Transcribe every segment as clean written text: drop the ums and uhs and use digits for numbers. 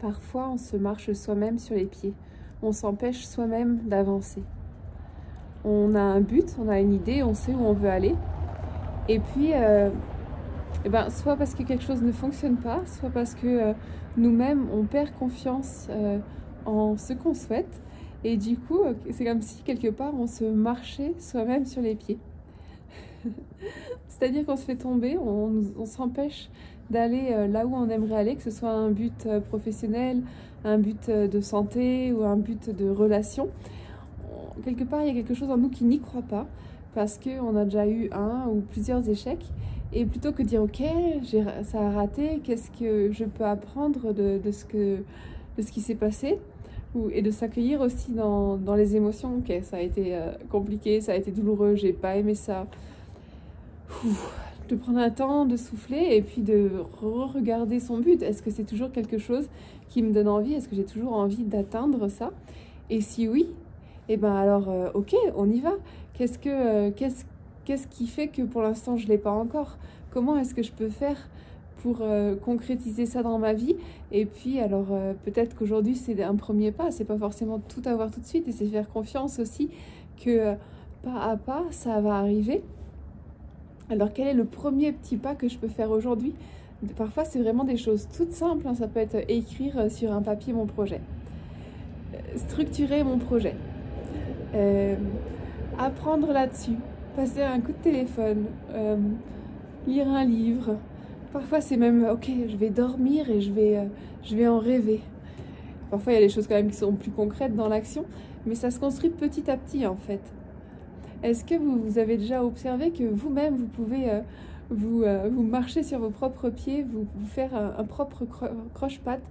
parfois on se marche soi-même sur les pieds. On s'empêche soi-même d'avancer. On a un but, on a une idée, on sait où on veut aller. Et puis, soit parce que quelque chose ne fonctionne pas, soit parce que nous-mêmes, on perd confiance en ce qu'on souhaite. Et du coup, c'est comme si, quelque part, on se marchait soi-même sur les pieds. C'est-à-dire qu'on se fait tomber, on s'empêche d'aller là où on aimerait aller, que ce soit un but professionnel, un but de santé ou un but de relation. Quelque part, il y a quelque chose en nous qui n'y croit pas parce qu'on a déjà eu un ou plusieurs échecs. Et plutôt que de dire « Ok, ça a raté, qu'est-ce que je peux apprendre de ce qui s'est passé ?» et de s'accueillir aussi dans les émotions. « Ok, ça a été compliqué, ça a été douloureux, j'ai pas aimé ça. » De prendre un temps, de souffler et puis de regarder son but. Est-ce que c'est toujours quelque chose qui me donne envie? Est-ce que j'ai toujours envie d'atteindre ça? Et si oui, et ben alors ok, on y va. Qu'est-ce qui fait que pour l'instant je ne l'ai pas encore? Comment est-ce que je peux faire pour concrétiser ça dans ma vie? Et puis alors peut-être qu'aujourd'hui c'est un premier pas, c'est pas forcément tout avoir tout de suite, et c'est faire confiance aussi que pas à pas ça va arriver. Alors quel est le premier petit pas que je peux faire aujourd'hui? Parfois c'est vraiment des choses toutes simples, hein. Ça peut être écrire sur un papier mon projet, structurer mon projet, apprendre là-dessus, passer un coup de téléphone, lire un livre. Parfois c'est même ok, je vais dormir et je vais en rêver. Parfois il y a des choses quand même qui sont plus concrètes dans l'action, mais ça se construit petit à petit en fait. Est-ce que vous avez déjà observé que vous-même, vous pouvez vous marcher sur vos propres pieds, vous faire un propre croche-patte?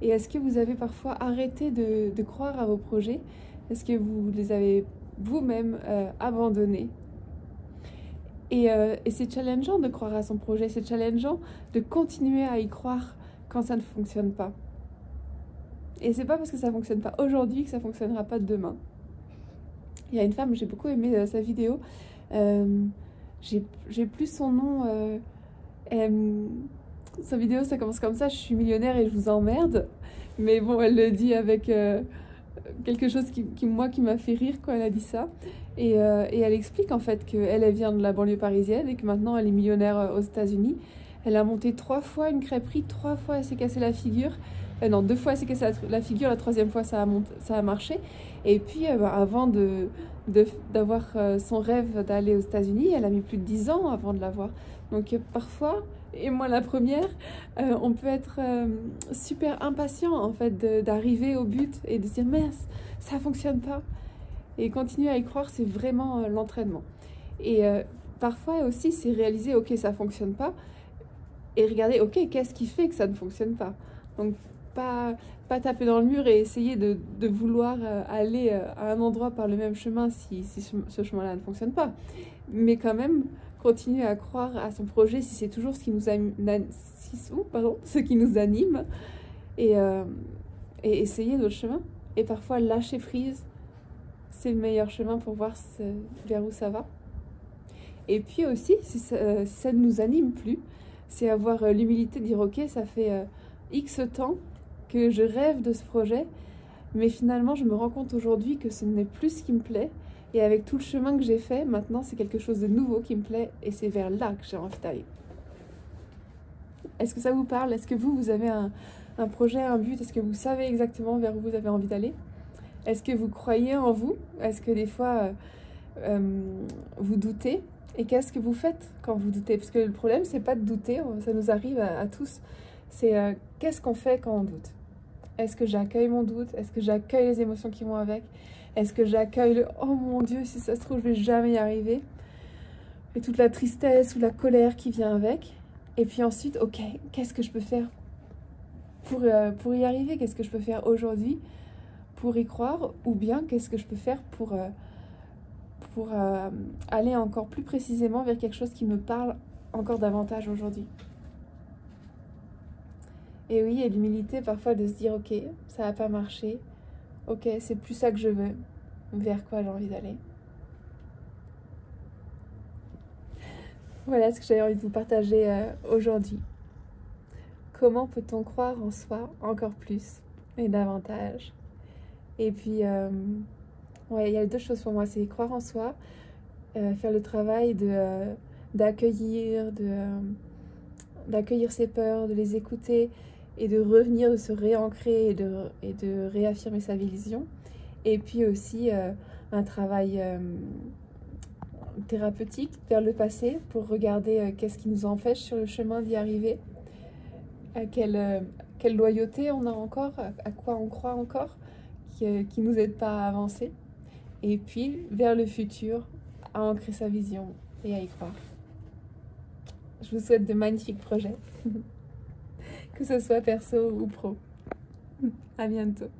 Et est-ce que vous avez parfois arrêté de croire à vos projets? Est-ce que vous les avez vous-même abandonnés? Et c'est challengeant de croire à son projet, c'est challengeant de continuer à y croire quand ça ne fonctionne pas. Et c'est pas parce que ça fonctionne pas aujourd'hui que ça fonctionnera pas demain. Il y a une femme, j'ai beaucoup aimé sa vidéo, j'ai plus son nom, sa vidéo ça commence comme ça: je suis millionnaire et je vous emmerde. Mais bon, elle le dit avec quelque chose qui m'a fait rire quand elle a dit ça. Et elle explique en fait qu'elle vient de la banlieue parisienne et que maintenant elle est millionnaire aux États-Unis. Elle a monté 3 fois une crêperie, 3 fois elle s'est cassé la figure. Non, 2 fois elle s'est cassé la figure, la 3e fois ça a marché. Et puis avant d'avoir son rêve d'aller aux États-Unis, elle a mis plus de 10 ans avant de l'avoir. Donc parfois, et moi la première, on peut être super impatient en fait d'arriver au but et de se dire mince, ça fonctionne pas. Et continuer à y croire, c'est vraiment l'entraînement. Et parfois aussi, c'est réaliser ok, ça fonctionne pas, et regarder ok, qu'est-ce qui fait que ça ne fonctionne pas. Donc pas taper dans le mur et essayer de vouloir aller à un endroit par le même chemin si ce chemin-là ne fonctionne pas. Mais quand même, continuer à croire à son projet si c'est toujours ce qui nous anime, et essayer d'autres chemins. Et parfois lâcher prise, c'est le meilleur chemin pour voir vers où ça va. Et puis aussi, si ça ne nous anime plus, c'est avoir l'humilité de dire ok, ça fait X temps que je rêve de ce projet, mais finalement je me rends compte aujourd'hui que ce n'est plus ce qui me plaît, et avec tout le chemin que j'ai fait, maintenant c'est quelque chose de nouveau qui me plaît, et c'est vers là que j'ai envie d'aller. Est-ce que ça vous parle? Est-ce que vous avez un projet, un but? Est-ce que vous savez exactement vers où vous avez envie d'aller? Est-ce que vous croyez en vous? Est-ce que des fois vous doutez? Et qu'est-ce que vous faites quand vous doutez? Parce que le problème, c'est pas de douter, ça nous arrive à tous. C'est qu'est-ce qu'on fait quand on doute? Est-ce que j'accueille mon doute? Est-ce que j'accueille les émotions qui vont avec? Est-ce que j'accueille le « oh mon Dieu, si ça se trouve, je vais jamais y arriver » et toute la tristesse ou la colère qui vient avec? Et puis ensuite, ok, qu'est-ce que je peux faire pour y arriver? Qu'est-ce que je peux faire aujourd'hui pour y croire? Ou bien qu'est-ce que je peux faire pour aller encore plus précisément vers quelque chose qui me parle encore davantage aujourd'hui? Et oui, il y a l'humilité parfois de se dire ok, ça n'a pas marché, ok, c'est plus ça que je veux, vers quoi j'ai envie d'aller. Voilà ce que j'avais envie de vous partager aujourd'hui. comment peut-on croire en soi encore plus et davantage. Et puis, ouais, il y a deux choses pour moi, c'est croire en soi, faire le travail d'accueillir, d'accueillir ses peurs, de les écouter et de revenir, de se réancrer et de réaffirmer sa vision. Et puis aussi un travail thérapeutique vers le passé pour regarder qu'est-ce qui nous empêche sur le chemin d'y arriver, quelle loyauté on a encore, à quoi on croit encore, qui nous aide pas à avancer. Et puis vers le futur, à ancrer sa vision et à y croire. Je vous souhaite de magnifiques projets, que ce soit perso ou pro. À bientôt.